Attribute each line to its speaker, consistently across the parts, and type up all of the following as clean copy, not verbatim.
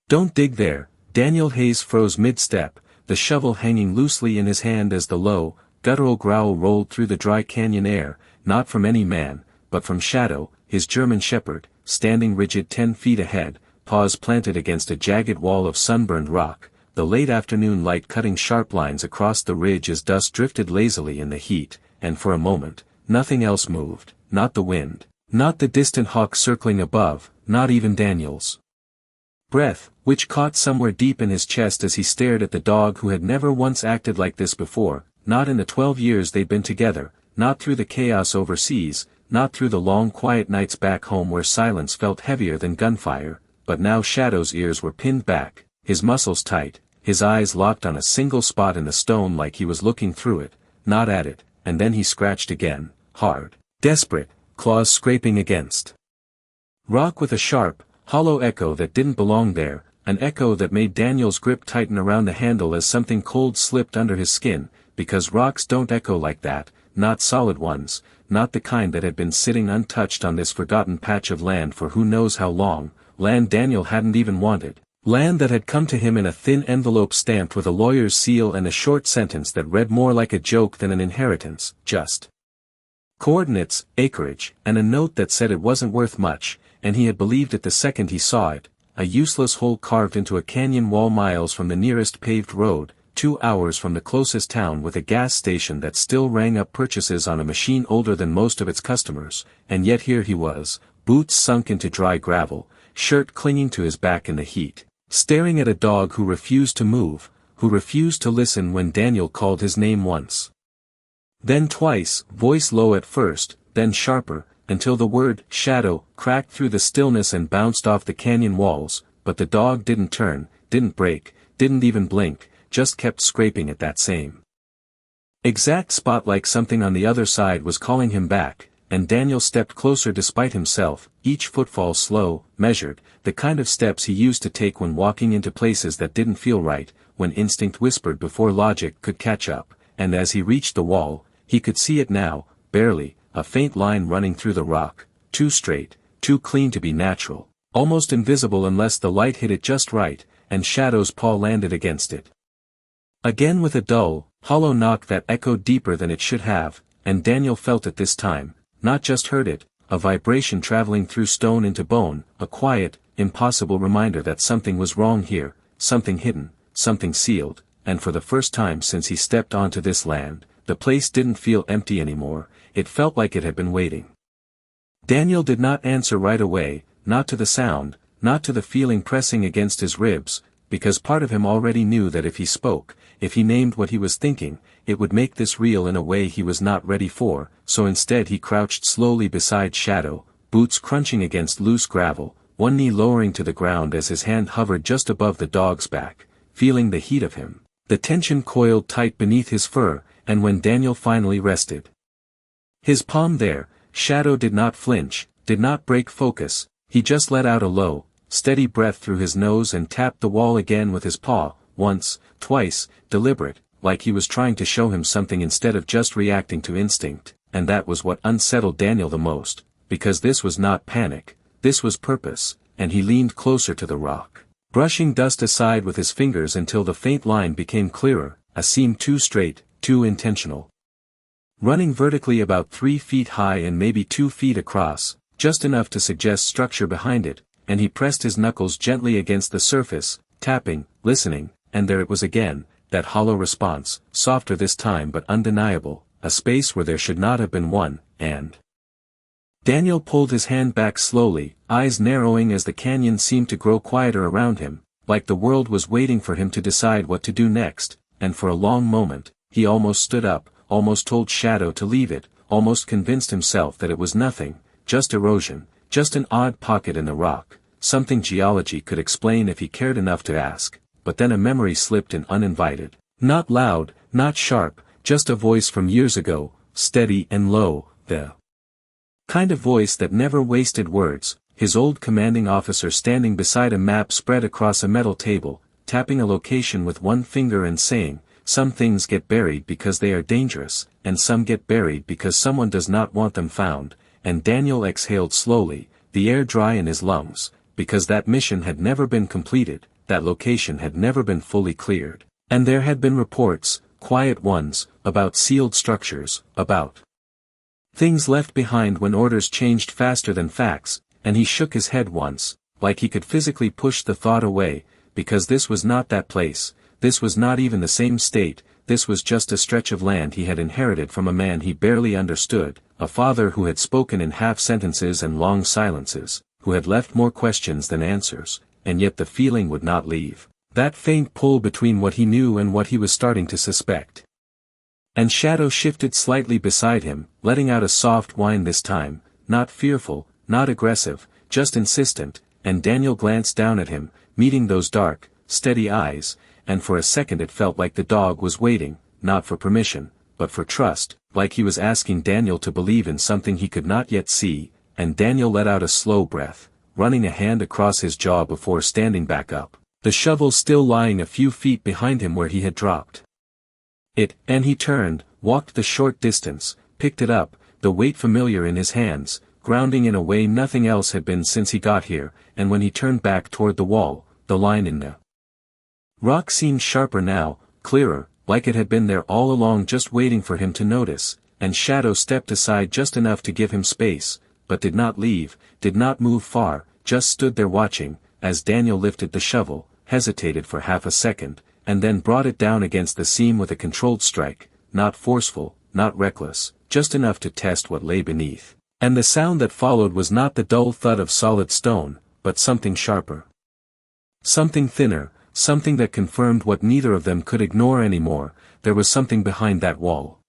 Speaker 1: "Don't dig there." Daniel Hayes froze mid-step, the shovel hanging loosely in his hand as the low, guttural growl rolled through the dry canyon air, not from any man, but from Shadow, his German shepherd, standing rigid 10 feet ahead, paws planted against a jagged wall of sunburned rock, the late afternoon light cutting sharp lines across the ridge as dust drifted lazily in the heat, and for a moment, nothing else moved, not the wind, not the distant hawk circling above, not even Daniel's breath, which caught somewhere deep in his chest as he stared at the dog who had never once acted like this before, not in the 12 years they'd been together, not through the chaos overseas, not through the long quiet nights back home where silence felt heavier than gunfire, but now Shadow's ears were pinned back, his muscles tight, his eyes locked on a single spot in the stone like he was looking through it, not at it, and then he scratched again, hard, desperate, claws scraping against rock with a sharp, hollow echo that didn't belong there, an echo that made Daniel's grip tighten around the handle as something cold slipped under his skin, because rocks don't echo like that, not solid ones, not the kind that had been sitting untouched on this forgotten patch of land for who knows how long, land Daniel hadn't even wanted, land that had come to him in a thin envelope stamped with a lawyer's seal and a short sentence that read more like a joke than an inheritance, just coordinates, acreage, and a note that said it wasn't worth much, and he had believed it the second he saw it, a useless hole carved into a canyon wall miles from the nearest paved road, 2 hours from the closest town with a gas station that still rang up purchases on a machine older than most of its customers, and yet here he was, boots sunk into dry gravel, shirt clinging to his back in the heat, staring at a dog who refused to move, who refused to listen when Daniel called his name once. Then twice, voice low at first, then sharper, until the word, Shadow, cracked through the stillness and bounced off the canyon walls, but the dog didn't turn, didn't break, didn't even blink, just kept scraping at that same exact spot like something on the other side was calling him back, and Daniel stepped closer despite himself, each footfall slow, measured, the kind of steps he used to take when walking into places that didn't feel right, when instinct whispered before logic could catch up, and as he reached the wall, he could see it now, barely, a faint line running through the rock, too straight, too clean to be natural, almost invisible unless the light hit it just right, and Shadow's paw landed against it. Again with a dull, hollow knock that echoed deeper than it should have, and Daniel felt it this time, not just heard it, a vibration traveling through stone into bone, a quiet, impossible reminder that something was wrong here, something hidden, something sealed, and for the first time since he stepped onto this land, the place didn't feel empty anymore, it felt like it had been waiting. Daniel did not answer right away, not to the sound, not to the feeling pressing against his ribs, because part of him already knew that if he spoke, if he named what he was thinking, it would make this real in a way he was not ready for, so instead he crouched slowly beside Shadow, boots crunching against loose gravel, one knee lowering to the ground as his hand hovered just above the dog's back, feeling the heat of him, the tension coiled tight beneath his fur, and when Daniel finally rested his palm there, Shadow did not flinch, did not break focus, he just let out a low, steady breath through his nose and tapped the wall again with his paw, once, twice, deliberate, like he was trying to show him something instead of just reacting to instinct, and that was what unsettled Daniel the most, because this was not panic, this was purpose, and he leaned closer to the rock, brushing dust aside with his fingers until the faint line became clearer, a seam too straight, too intentional. Running vertically about 3 feet high and maybe 2 feet across, just enough to suggest structure behind it, and he pressed his knuckles gently against the surface, tapping, listening, and there it was again, that hollow response, softer this time but undeniable, a space where there should not have been one, and Daniel pulled his hand back slowly, eyes narrowing as the canyon seemed to grow quieter around him, like the world was waiting for him to decide what to do next, and for a long moment, he almost stood up, almost told Shadow to leave it, almost convinced himself that it was nothing, just erosion, just an odd pocket in the rock, something geology could explain if he cared enough to ask, but then a memory slipped in uninvited, not loud, not sharp, just a voice from years ago, steady and low, the kind of voice that never wasted words, his old commanding officer standing beside a map spread across a metal table, tapping a location with one finger and saying, "Some things get buried because they are dangerous, and some get buried because someone does not want them found," and Daniel exhaled slowly, the air dry in his lungs, because that mission had never been completed, that location had never been fully cleared. And there had been reports, quiet ones, about sealed structures, about things left behind when orders changed faster than facts, and he shook his head once, like he could physically push the thought away, because this was not that place, this was not even the same state, this was just a stretch of land he had inherited from a man he barely understood, a father who had spoken in half-sentences and long silences, who had left more questions than answers, and yet the feeling would not leave, that faint pull between what he knew and what he was starting to suspect. And Shadow shifted slightly beside him, letting out a soft whine this time, not fearful, not aggressive, just insistent, and Daniel glanced down at him, meeting those dark, steady eyes, and for a second it felt like the dog was waiting, not for permission, but for trust, like he was asking Daniel to believe in something he could not yet see, and Daniel let out a slow breath, running a hand across his jaw before standing back up, the shovel still lying a few feet behind him where he had dropped it, and he turned, walked the short distance, picked it up, the weight familiar in his hands, grounding in a way nothing else had been since he got here, and when he turned back toward the wall, the line in the rock seemed sharper now, clearer, like it had been there all along just waiting for him to notice, and Shadow stepped aside just enough to give him space, but did not leave, did not move far, just stood there watching, as Daniel lifted the shovel, hesitated for half a second, and then brought it down against the seam with a controlled strike, not forceful, not reckless, just enough to test what lay beneath. And the sound that followed was not the dull thud of solid stone, but something sharper. Something thinner, something that confirmed what neither of them could ignore anymore, there was something behind that wall.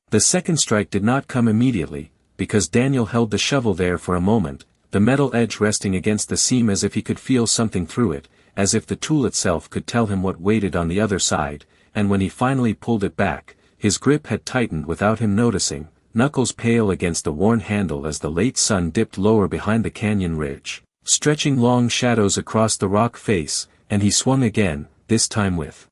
Speaker 1: The second strike did not come immediately, because Daniel held the shovel there for a moment, the metal edge resting against the seam as if he could feel something through it, as if the tool itself could tell him what waited on the other side, and when he finally pulled it back, his grip had tightened without him noticing, knuckles pale against the worn handle as the late sun dipped lower behind the canyon ridge, stretching long shadows across the rock face, and he swung again, this time with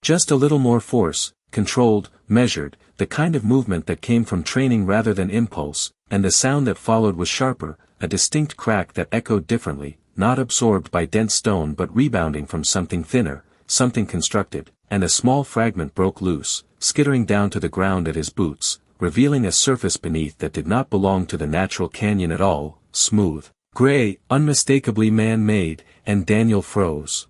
Speaker 1: just a little more force, controlled, measured, the kind of movement that came from training rather than impulse, and the sound that followed was sharper, a distinct crack that echoed differently, not absorbed by dense stone but rebounding from something thinner, something constructed, and a small fragment broke loose, skittering down to the ground at his boots, revealing a surface beneath that did not belong to the natural canyon at all, smooth, gray, unmistakably man-made, and Daniel froze.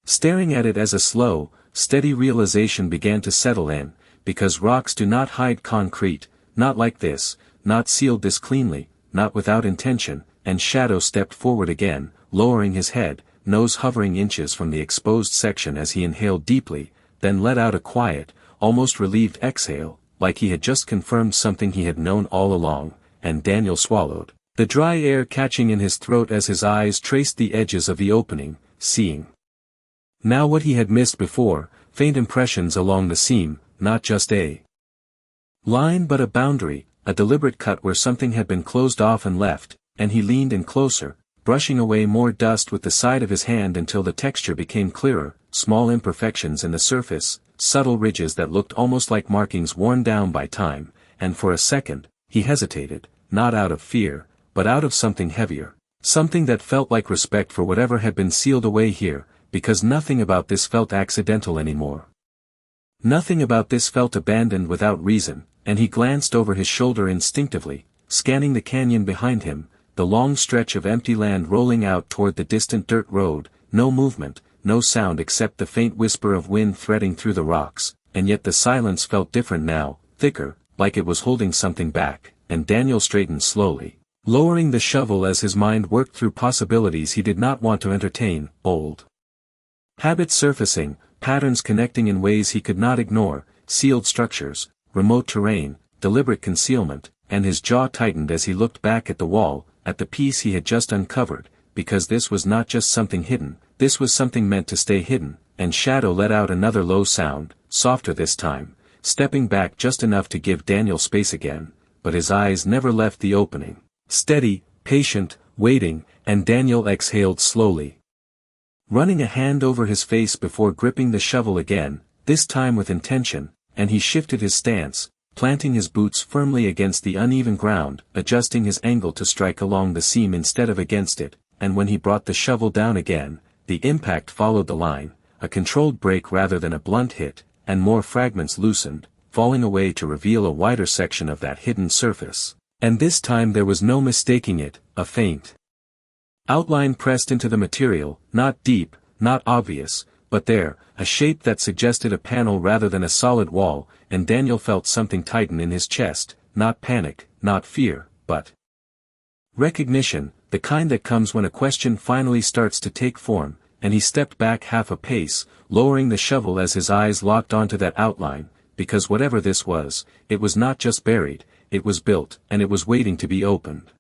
Speaker 1: Staring at it as a slow, steady realization began to settle in, because rocks do not hide concrete, not like this, not sealed this cleanly, not without intention, and Shadow stepped forward again, lowering his head, nose hovering inches from the exposed section as he inhaled deeply, then let out a quiet, almost relieved exhale, like he had just confirmed something he had known all along, and Daniel swallowed, the dry air catching in his throat as his eyes traced the edges of the opening, seeing now what he had missed before, faint impressions along the seam, not just a line but a boundary, a deliberate cut where something had been closed off and left, and he leaned in closer, brushing away more dust with the side of his hand until the texture became clearer, small imperfections in the surface, subtle ridges that looked almost like markings worn down by time, and for a second, he hesitated, not out of fear, but out of something heavier, something that felt like respect for whatever had been sealed away here, because nothing about this felt accidental anymore. Nothing about this felt abandoned without reason, and he glanced over his shoulder instinctively, scanning the canyon behind him, the long stretch of empty land rolling out toward the distant dirt road, no movement, no sound except the faint whisper of wind threading through the rocks, and yet the silence felt different now, thicker, like it was holding something back, and Daniel straightened slowly, lowering the shovel as his mind worked through possibilities he did not want to entertain, old habits surfacing, patterns connecting in ways he could not ignore, sealed structures, remote terrain, deliberate concealment, and his jaw tightened as he looked back at the wall, at the piece he had just uncovered, because this was not just something hidden, this was something meant to stay hidden, and Shadow let out another low sound, softer this time, stepping back just enough to give Daniel space again, but his eyes never left the opening, steady, patient, waiting, and Daniel exhaled slowly, running a hand over his face before gripping the shovel again, this time with intention, and he shifted his stance, planting his boots firmly against the uneven ground, adjusting his angle to strike along the seam instead of against it, and when he brought the shovel down again, the impact followed the line, a controlled break rather than a blunt hit, and more fragments loosened, falling away to reveal a wider section of that hidden surface. And this time there was no mistaking it, a faint outline pressed into the material, not deep, not obvious, but there, a shape that suggested a panel rather than a solid wall, and Daniel felt something tighten in his chest, not panic, not fear, but recognition, the kind that comes when a question finally starts to take form, and he stepped back half a pace, lowering the shovel as his eyes locked onto that outline, because whatever this was, it was not just buried, it was built, and it was waiting to be opened.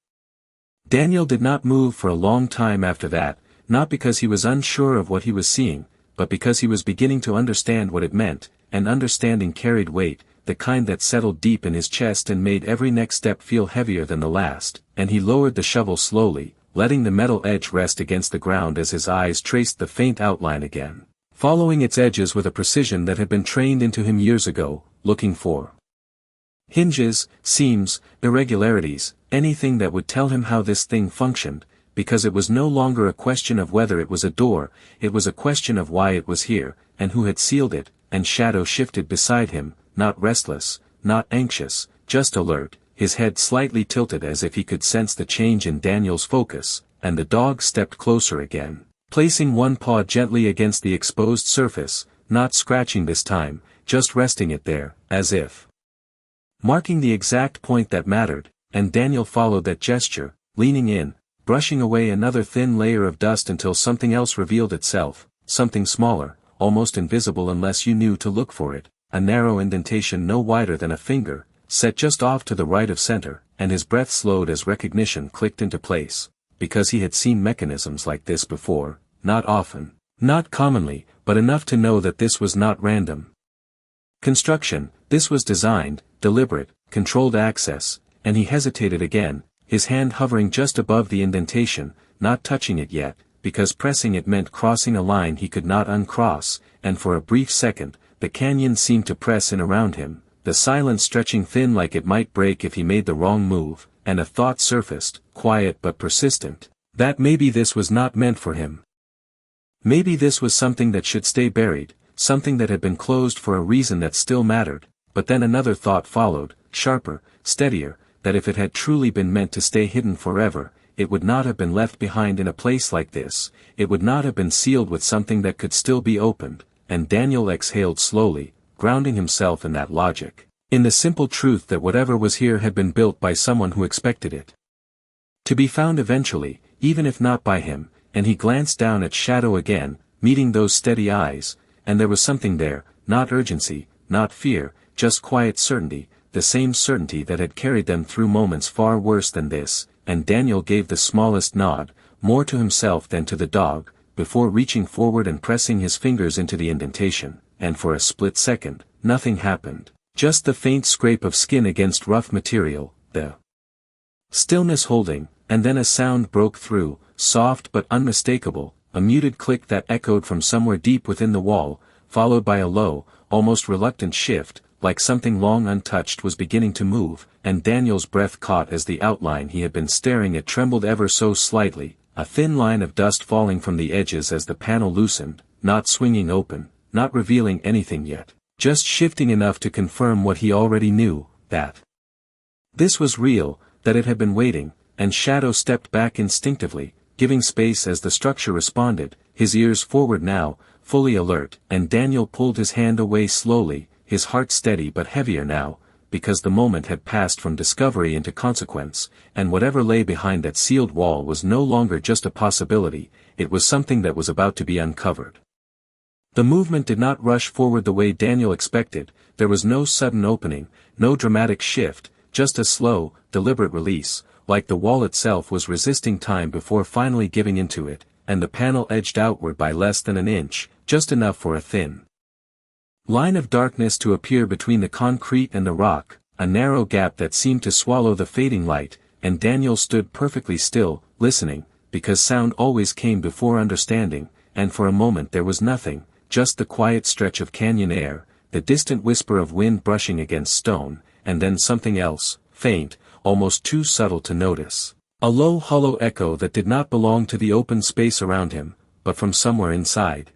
Speaker 1: Daniel did not move for a long time after that, not because he was unsure of what he was seeing, but because he was beginning to understand what it meant, and understanding carried weight, the kind that settled deep in his chest and made every next step feel heavier than the last, and he lowered the shovel slowly, letting the metal edge rest against the ground as his eyes traced the faint outline again, following its edges with a precision that had been trained into him years ago, looking for hinges, seams, irregularities, anything that would tell him how this thing functioned, because it was no longer a question of whether it was a door, it was a question of why it was here, and who had sealed it, and Shadow shifted beside him, not restless, not anxious, just alert, his head slightly tilted as if he could sense the change in Daniel's focus, and the dog stepped closer again, placing one paw gently against the exposed surface, not scratching this time, just resting it there, as if marking the exact point that mattered, and Daniel followed that gesture, leaning in, brushing away another thin layer of dust until something else revealed itself, something smaller, almost invisible unless you knew to look for it, a narrow indentation no wider than a finger, set just off to the right of center, and his breath slowed as recognition clicked into place, because he had seen mechanisms like this before, not often, not commonly, but enough to know that this was not random construction, this was designed, deliberate, controlled access, and he hesitated again, his hand hovering just above the indentation, not touching it yet, because pressing it meant crossing a line he could not uncross, and for a brief second, the canyon seemed to press in around him, the silence stretching thin like it might break if he made the wrong move, and a thought surfaced, quiet but persistent, that maybe this was not meant for him. Maybe this was something that should stay buried, something that had been closed for a reason that still mattered, but then another thought followed, sharper, steadier, that if it had truly been meant to stay hidden forever, it would not have been left behind in a place like this, it would not have been sealed with something that could still be opened, and Daniel exhaled slowly, grounding himself in that logic, in the simple truth that whatever was here had been built by someone who expected it to be found eventually, even if not by him, and he glanced down at Shadow again, meeting those steady eyes, and there was something there, not urgency, not fear, just quiet certainty, the same certainty that had carried them through moments far worse than this, and Daniel gave the smallest nod, more to himself than to the dog, before reaching forward and pressing his fingers into the indentation, and for a split second, nothing happened, just the faint scrape of skin against rough material, the stillness holding, and then a sound broke through, soft but unmistakable, a muted click that echoed from somewhere deep within the wall, followed by a low, almost reluctant shift, like something long untouched was beginning to move, and Daniel's breath caught as the outline he had been staring at trembled ever so slightly, a thin line of dust falling from the edges as the panel loosened, not swinging open, not revealing anything yet, just shifting enough to confirm what he already knew, that this was real, that it had been waiting, and Shadow stepped back instinctively, giving space as the structure responded, his ears forward now, fully alert, and Daniel pulled his hand away slowly, his heart steady but heavier now, because the moment had passed from discovery into consequence, and whatever lay behind that sealed wall was no longer just a possibility, it was something that was about to be uncovered. The movement did not rush forward the way Daniel expected, there was no sudden opening, no dramatic shift, just a slow, deliberate release, like the wall itself was resisting time before finally giving into it, and the panel edged outward by less than an inch, just enough for a thin line of darkness to appear between the concrete and the rock, a narrow gap that seemed to swallow the fading light, and Daniel stood perfectly still, listening, because sound always came before understanding, and for a moment there was nothing, just the quiet stretch of canyon air, the distant whisper of wind brushing against stone, and then something else, faint, almost too subtle to notice. A low hollow echo that did not belong to the open space around him, but from somewhere inside.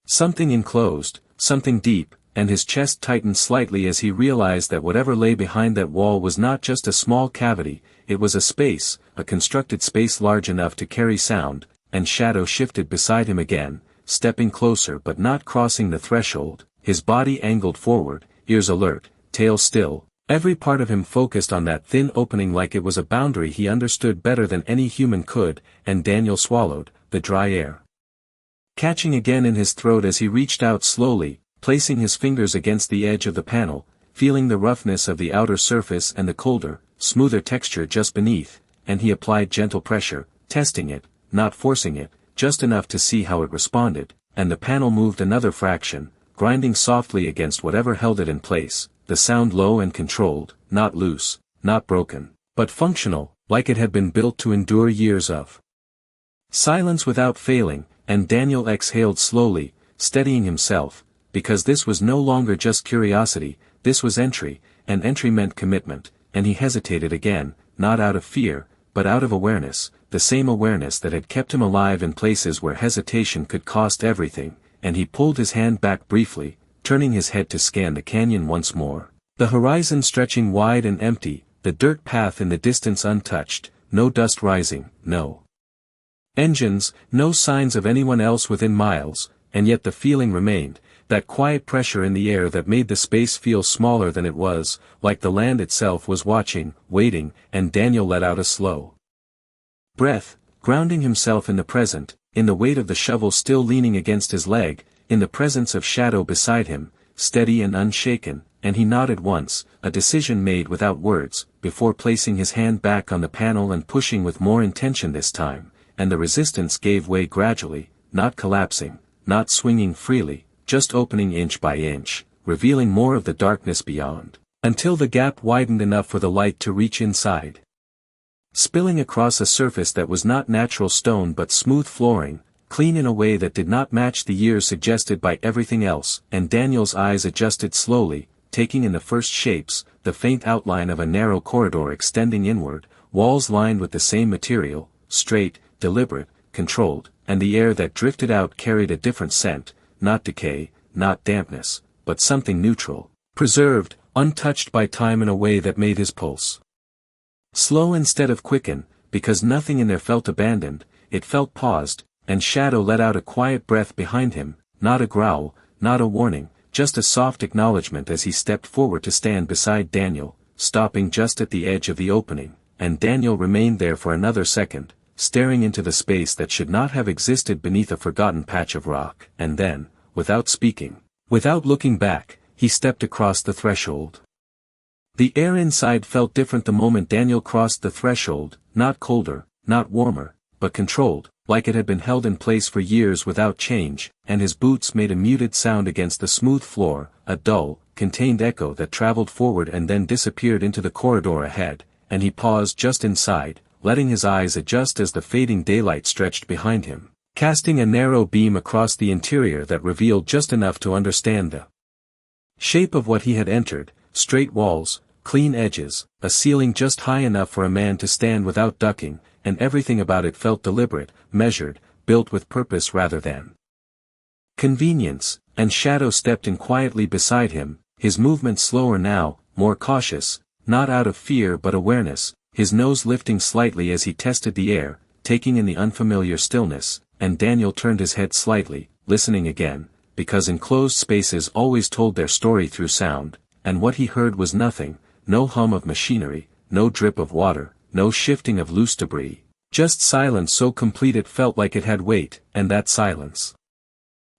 Speaker 1: Something enclosed, something deep, and his chest tightened slightly as he realized that whatever lay behind that wall was not just a small cavity, it was a space, a constructed space large enough to carry sound, and Shadow shifted beside him again, stepping closer but not crossing the threshold, his body angled forward, ears alert, tail still, every part of him focused on that thin opening like it was a boundary he understood better than any human could, and Daniel swallowed, the dry air catching again in his throat as he reached out slowly, placing his fingers against the edge of the panel, feeling the roughness of the outer surface and the colder, smoother texture just beneath, and he applied gentle pressure, testing it, not forcing it, just enough to see how it responded, and the panel moved another fraction, grinding softly against whatever held it in place, the sound low and controlled, not loose, not broken, but functional, like it had been built to endure years of silence without failing, and Daniel exhaled slowly, steadying himself, because this was no longer just curiosity, this was entry, and entry meant commitment, and he hesitated again, not out of fear, but out of awareness, the same awareness that had kept him alive in places where hesitation could cost everything, and he pulled his hand back briefly, turning his head to scan the canyon once more. The horizon stretching wide and empty, the dirt path in the distance untouched, no dust rising, no engines, no signs of anyone else within miles, and yet the feeling remained, that quiet pressure in the air that made the space feel smaller than it was, like the land itself was watching, waiting, and Daniel let out a slow breath, grounding himself in the present, in the weight of the shovel still leaning against his leg, in the presence of Shadow beside him, steady and unshaken, and he nodded once, a decision made without words, before placing his hand back on the panel and pushing with more intention this time, and the resistance gave way gradually, not collapsing, not swinging freely, just opening inch by inch, revealing more of the darkness beyond, until the gap widened enough for the light to reach inside. Spilling across a surface that was not natural stone but smooth flooring, clean in a way that did not match the years suggested by everything else, and Daniel's eyes adjusted slowly, taking in the first shapes, the faint outline of a narrow corridor extending inward, walls lined with the same material, straight, deliberate, controlled, and the air that drifted out carried a different scent, not decay, not dampness, but something neutral, preserved, untouched by time in a way that made his pulse slow instead of quicken, because nothing in there felt abandoned, it felt paused, and Shadow let out a quiet breath behind him, not a growl, not a warning, just a soft acknowledgement as he stepped forward to stand beside Daniel, stopping just at the edge of the opening, and Daniel remained there for another second, staring into the space that should not have existed beneath a forgotten patch of rock, and then, without speaking, without looking back, he stepped across the threshold. The air inside felt different the moment Daniel crossed the threshold, not colder, not warmer, but controlled, like it had been held in place for years without change, and his boots made a muted sound against the smooth floor, a dull, contained echo that traveled forward and then disappeared into the corridor ahead, and he paused just inside, letting his eyes adjust as the fading daylight stretched behind him, casting a narrow beam across the interior that revealed just enough to understand the shape of what he had entered, straight walls, clean edges, a ceiling just high enough for a man to stand without ducking, and everything about it felt deliberate, measured, built with purpose rather than convenience, and Shadow stepped in quietly beside him, his movement slower now, more cautious, not out of fear but awareness, his nose lifting slightly as he tested the air, taking in the unfamiliar stillness, and Daniel turned his head slightly, listening again, because enclosed spaces always told their story through sound, and what he heard was nothing, no hum of machinery, no drip of water, no shifting of loose debris, just silence so complete it felt like it had weight, and that silence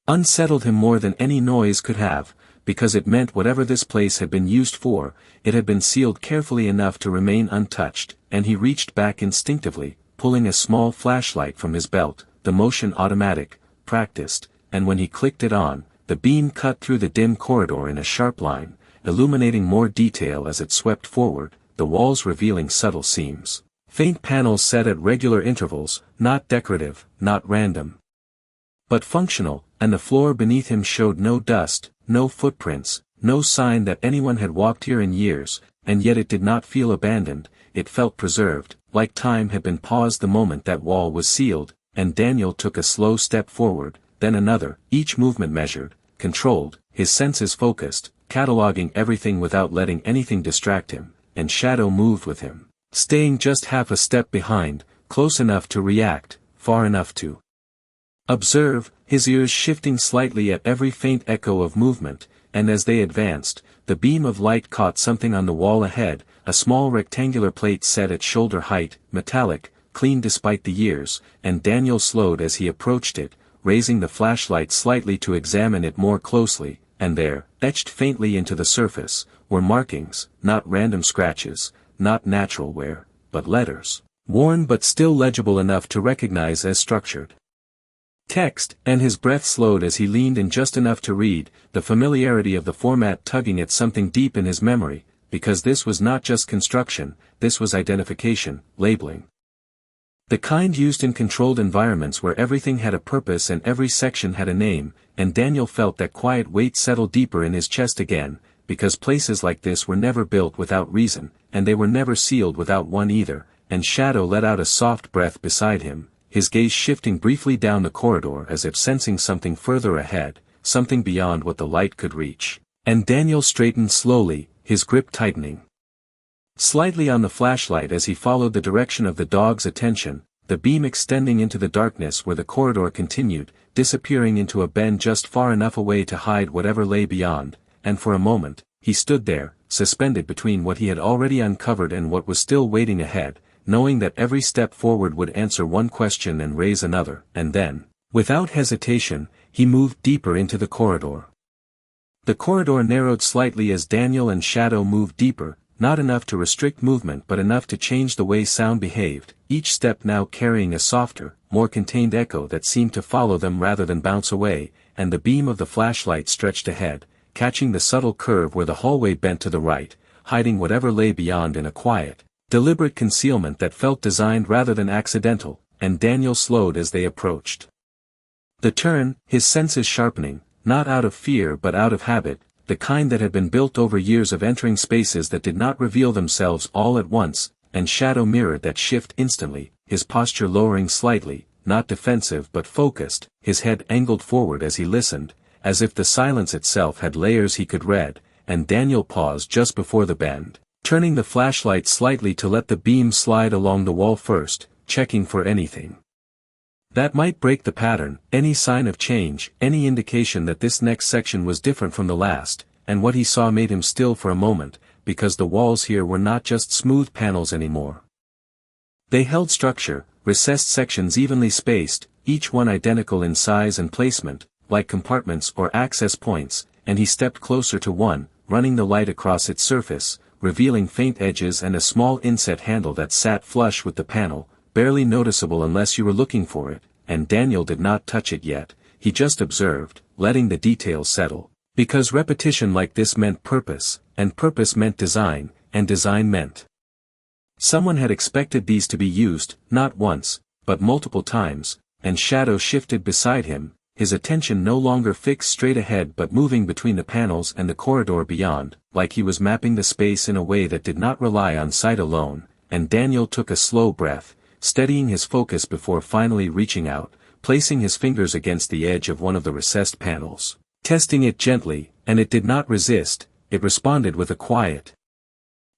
Speaker 1: unsettled him more than any noise could have, because it meant whatever this place had been used for, it had been sealed carefully enough to remain untouched, and he reached back instinctively, pulling a small flashlight from his belt, the motion automatic, practiced, and when he clicked it on, the beam cut through the dim corridor in a sharp line, illuminating more detail as it swept forward, the walls revealing subtle seams, faint panels set at regular intervals, not decorative, not random, but functional, and the floor beneath him showed no dust, no footprints, no sign that anyone had walked here in years, and yet it did not feel abandoned, it felt preserved, like time had been paused the moment that wall was sealed, and Daniel took a slow step forward, then another, each movement measured, controlled, his senses focused, cataloging everything without letting anything distract him, and Shadow moved with him, staying just half a step behind, close enough to react, far enough to observe, his ears shifting slightly at every faint echo of movement, and as they advanced, the beam of light caught something on the wall ahead, a small rectangular plate set at shoulder height, metallic, clean despite the years, and Daniel slowed as he approached it, raising the flashlight slightly to examine it more closely, and there, etched faintly into the surface, were markings, not random scratches, not natural wear, but letters, worn but still legible enough to recognize as structured text, and his breath slowed as he leaned in just enough to read, the familiarity of the format tugging at something deep in his memory, because this was not just construction, this was identification, labeling. The kind used in controlled environments where everything had a purpose and every section had a name, and Daniel felt that quiet weight settle deeper in his chest again, because places like this were never built without reason, and they were never sealed without one either, and Shadow let out a soft breath beside him, his gaze shifting briefly down the corridor as if sensing something further ahead, something beyond what the light could reach, and Daniel straightened slowly, his grip tightening slightly on the flashlight as he followed the direction of the dog's attention, the beam extending into the darkness where the corridor continued, disappearing into a bend just far enough away to hide whatever lay beyond, and for a moment, he stood there, suspended between what he had already uncovered and what was still waiting ahead, knowing that every step forward would answer one question and raise another, and then, without hesitation, he moved deeper into the corridor. The corridor narrowed slightly as Daniel and Shadow moved deeper, not enough to restrict movement but enough to change the way sound behaved, each step now carrying a softer, more contained echo that seemed to follow them rather than bounce away, and the beam of the flashlight stretched ahead, catching the subtle curve where the hallway bent to the right, hiding whatever lay beyond in a quiet, deliberate concealment that felt designed rather than accidental, and Daniel slowed as they approached the turn, his senses sharpening, not out of fear but out of habit, the kind that had been built over years of entering spaces that did not reveal themselves all at once, and Shadow mirrored that shift instantly, his posture lowering slightly, not defensive but focused, his head angled forward as he listened, as if the silence itself had layers he could read, and Daniel paused just before the bend, turning the flashlight slightly to let the beam slide along the wall first, checking for anything that might break the pattern, any sign of change, any indication that this next section was different from the last, and what he saw made him still for a moment, because the walls here were not just smooth panels anymore. They held structure, recessed sections evenly spaced, each one identical in size and placement, like compartments or access points, and he stepped closer to one, running the light across its surface, revealing faint edges and a small inset handle that sat flush with the panel, barely noticeable unless you were looking for it, and Daniel did not touch it yet, he just observed, letting the details settle, because repetition like this meant purpose, and purpose meant design, and design meant someone had expected these to be used, not once, but multiple times, and Shadow shifted beside him, his attention no longer fixed straight ahead but moving between the panels and the corridor beyond, like he was mapping the space in a way that did not rely on sight alone, and Daniel took a slow breath, steadying his focus before finally reaching out, placing his fingers against the edge of one of the recessed panels, testing it gently, and it did not resist, it responded with a quiet,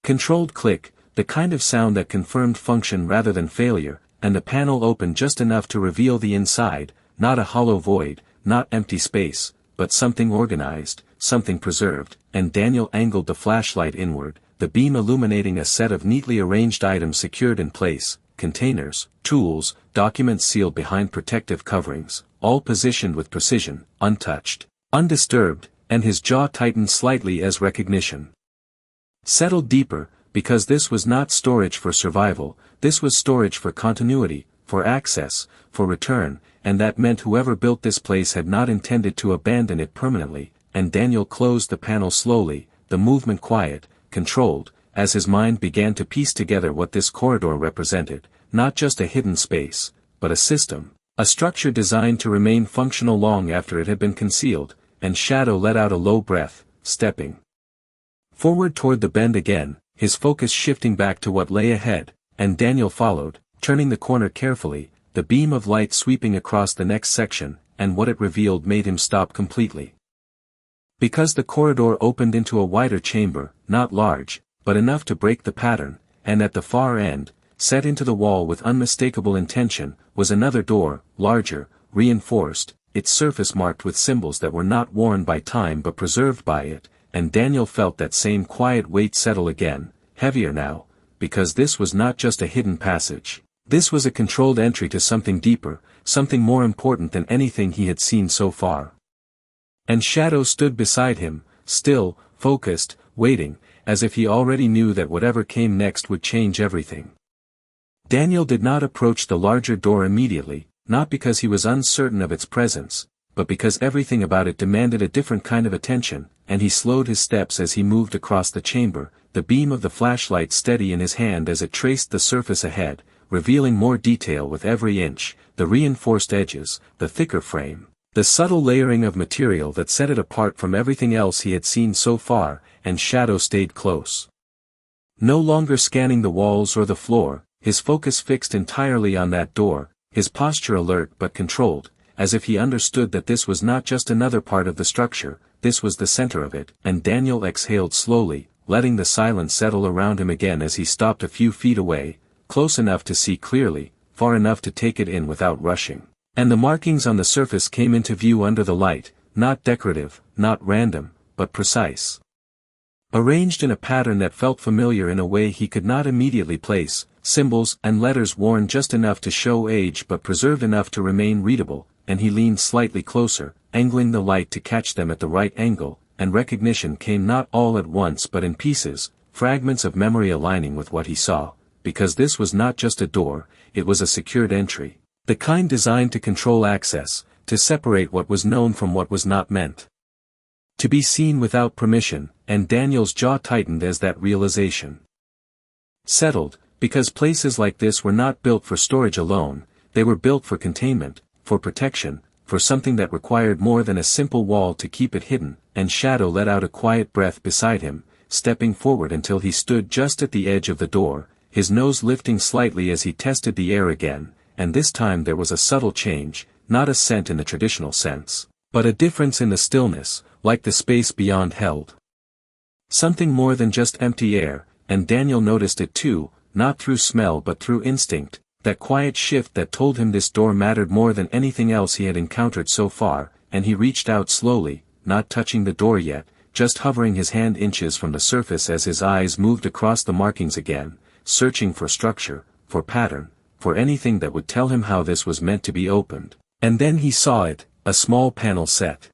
Speaker 1: controlled click, the kind of sound that confirmed function rather than failure, and the panel opened just enough to reveal the inside, not a hollow void, not empty space, but something organized, something preserved, and Daniel angled the flashlight inward, the beam illuminating a set of neatly arranged items secured in place, containers, tools, documents sealed behind protective coverings, all positioned with precision, untouched, undisturbed, and his jaw tightened slightly as recognition settled deeper, because this was not storage for survival, this was storage for continuity, for access, for return, and that meant whoever built this place had not intended to abandon it permanently, and Daniel closed the panel slowly, the movement quiet, controlled, as his mind began to piece together what this corridor represented, not just a hidden space, but a system, a structure designed to remain functional long after it had been concealed, and Shadow let out a low breath, stepping forward toward the bend again, his focus shifting back to what lay ahead, and Daniel followed, turning the corner carefully, the beam of light sweeping across the next section, and what it revealed made him stop completely. Because the corridor opened into a wider chamber, not large, but enough to break the pattern, and at the far end, set into the wall with unmistakable intention, was another door, larger, reinforced, its surface marked with symbols that were not worn by time but preserved by it, and Daniel felt that same quiet weight settle again, heavier now, because this was not just a hidden passage. This was a controlled entry to something deeper, something more important than anything he had seen so far. And Shadow stood beside him, still, focused, waiting, as if he already knew that whatever came next would change everything. Daniel did not approach the larger door immediately, not because he was uncertain of its presence, but because everything about it demanded a different kind of attention, and he slowed his steps as he moved across the chamber, the beam of the flashlight steady in his hand as it traced the surface ahead, revealing more detail with every inch, the reinforced edges, the thicker frame, the subtle layering of material that set it apart from everything else he had seen so far, and Shadow stayed close. No longer scanning the walls or the floor, his focus fixed entirely on that door, his posture alert but controlled, as if he understood that this was not just another part of the structure, this was the center of it, and Daniel exhaled slowly, letting the silence settle around him again as he stopped a few feet away, close enough to see clearly, far enough to take it in without rushing. And the markings on the surface came into view under the light, not decorative, not random, but precise. Arranged in a pattern that felt familiar in a way he could not immediately place, symbols and letters worn just enough to show age but preserved enough to remain readable, and he leaned slightly closer, angling the light to catch them at the right angle, and recognition came not all at once but in pieces, fragments of memory aligning with what he saw, because this was not just a door, it was a secured entry. The kind designed to control access, to separate what was known from what was not meant to be seen without permission, and Daniel's jaw tightened as that realization settled, because places like this were not built for storage alone, they were built for containment, for protection, for something that required more than a simple wall to keep it hidden, and Shadow let out a quiet breath beside him, stepping forward until he stood just at the edge of the door, his nose lifting slightly as he tested the air again. And this time there was a subtle change, not a scent in the traditional sense, but a difference in the stillness, like the space beyond held something more than just empty air, and Daniel noticed it too, not through smell but through instinct, that quiet shift that told him this door mattered more than anything else he had encountered so far, and he reached out slowly, not touching the door yet, just hovering his hand inches from the surface as his eyes moved across the markings again, searching for structure, for pattern, for anything that would tell him how this was meant to be opened. And then he saw it, a small panel set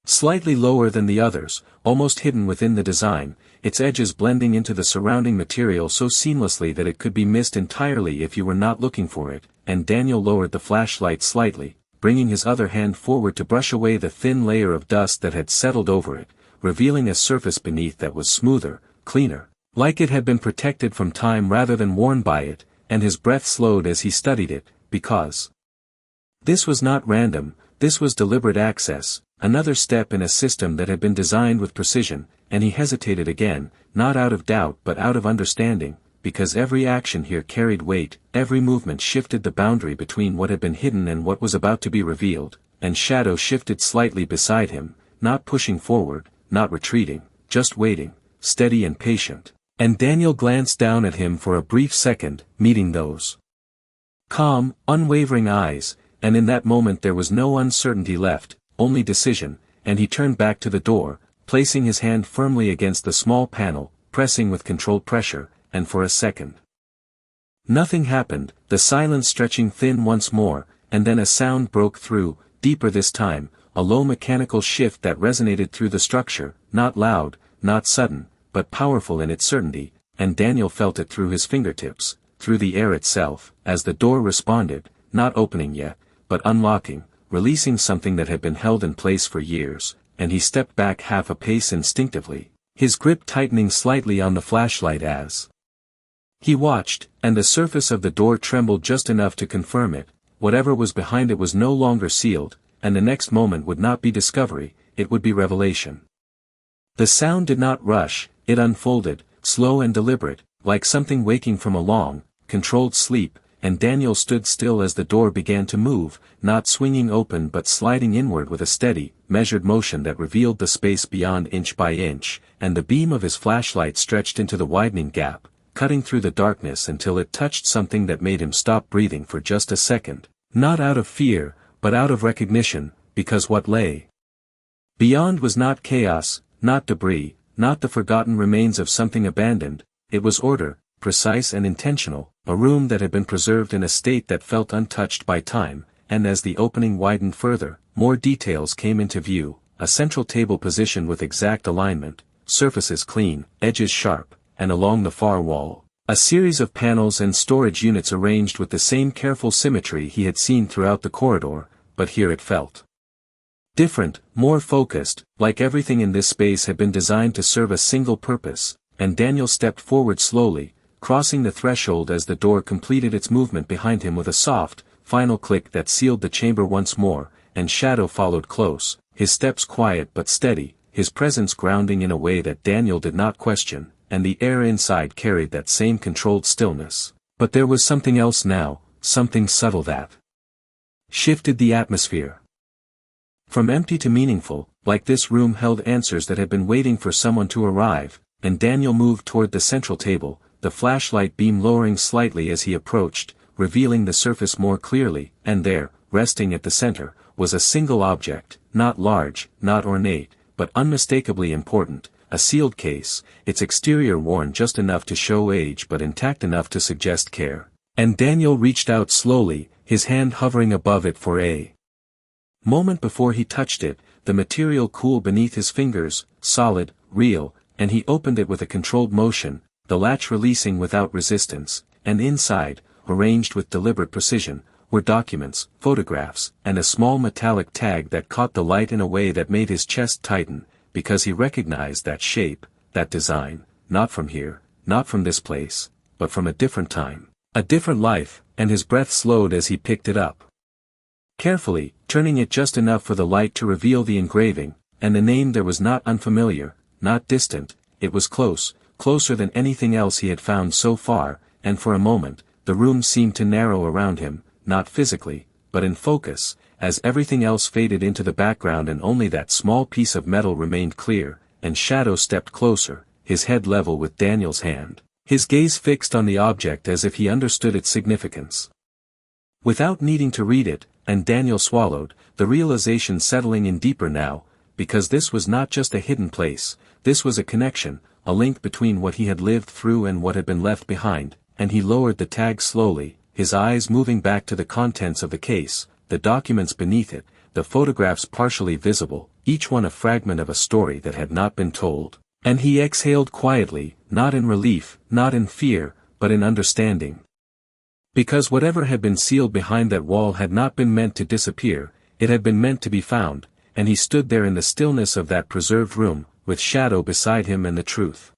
Speaker 1: slightly lower than the others, almost hidden within the design, its edges blending into the surrounding material so seamlessly that it could be missed entirely if you were not looking for it, and Daniel lowered the flashlight slightly, bringing his other hand forward to brush away the thin layer of dust that had settled over it, revealing a surface beneath that was smoother, cleaner, like it had been protected from time rather than worn by it, and his breath slowed as he studied it, because this was not random, this was deliberate access, another step in a system that had been designed with precision, and he hesitated again, not out of doubt but out of understanding, because every action here carried weight, every movement shifted the boundary between what had been hidden and what was about to be revealed, and Shadow shifted slightly beside him, not pushing forward, not retreating, just waiting, steady and patient. And Daniel glanced down at him for a brief second, meeting those calm, unwavering eyes, and in that moment there was no uncertainty left, only decision, and he turned back to the door, placing his hand firmly against the small panel, pressing with controlled pressure, and for a second nothing happened, the silence stretching thin once more, and then a sound broke through, deeper this time, a low mechanical shift that resonated through the structure, not loud, not sudden, but powerful in its certainty, and Daniel felt it through his fingertips, through the air itself, as the door responded, not opening yet, but unlocking, releasing something that had been held in place for years, and he stepped back half a pace instinctively, his grip tightening slightly on the flashlight as he watched, and the surface of the door trembled just enough to confirm it, whatever was behind it was no longer sealed, and the next moment would not be discovery, it would be revelation. The sound did not rush, it unfolded, slow and deliberate, like something waking from a long, controlled sleep, and Daniel stood still as the door began to move, not swinging open but sliding inward with a steady, measured motion that revealed the space beyond inch by inch, and the beam of his flashlight stretched into the widening gap, cutting through the darkness until it touched something that made him stop breathing for just a second, not out of fear, but out of recognition, because what lay beyond was not chaos, not debris, not the forgotten remains of something abandoned. It was order, precise and intentional, a room that had been preserved in a state that felt untouched by time, and as the opening widened further, more details came into view, a central table positioned with exact alignment, surfaces clean, edges sharp, and along the far wall, a series of panels and storage units arranged with the same careful symmetry he had seen throughout the corridor, but here it felt different, more focused, like everything in this space had been designed to serve a single purpose, and Daniel stepped forward slowly, crossing the threshold as the door completed its movement behind him with a soft, final click that sealed the chamber once more, and Shadow followed close, his steps quiet but steady, his presence grounding in a way that Daniel did not question, and the air inside carried that same controlled stillness. But there was something else now, something subtle that shifted the atmosphere. From empty to meaningful, like this room held answers that had been waiting for someone to arrive, and Daniel moved toward the central table, the flashlight beam lowering slightly as he approached, revealing the surface more clearly, and there, resting at the center, was a single object, not large, not ornate, but unmistakably important, a sealed case, its exterior worn just enough to show age but intact enough to suggest care. And Daniel reached out slowly, his hand hovering above it for a moment before he touched it, the material cool beneath his fingers, solid, real, and he opened it with a controlled motion, the latch releasing without resistance, and inside, arranged with deliberate precision, were documents, photographs, and a small metallic tag that caught the light in a way that made his chest tighten, because he recognized that shape, that design, not from here, not from this place, but from a different time, a different life, and his breath slowed as he picked it up. Carefully, turning it just enough for the light to reveal the engraving, and the name there was not unfamiliar, not distant, it was close, closer than anything else he had found so far, and for a moment, the room seemed to narrow around him, not physically, but in focus, as everything else faded into the background and only that small piece of metal remained clear, and Shadow stepped closer, his head level with Daniel's hand, his gaze fixed on the object as if he understood its significance. Without needing to read it, and Daniel swallowed, the realization settling in deeper now, because this was not just a hidden place, this was a connection, a link between what he had lived through and what had been left behind, and he lowered the tag slowly, his eyes moving back to the contents of the case, the documents beneath it, the photographs partially visible, each one a fragment of a story that had not been told, and he exhaled quietly, not in relief, not in fear, but in understanding. Because whatever had been sealed behind that wall had not been meant to disappear, it had been meant to be found, and he stood there in the stillness of that preserved room, with Shadow beside him and the truth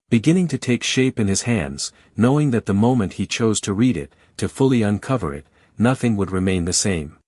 Speaker 1: beginning to take shape in his hands, knowing that the moment he chose to read it, to fully uncover it, nothing would remain the same.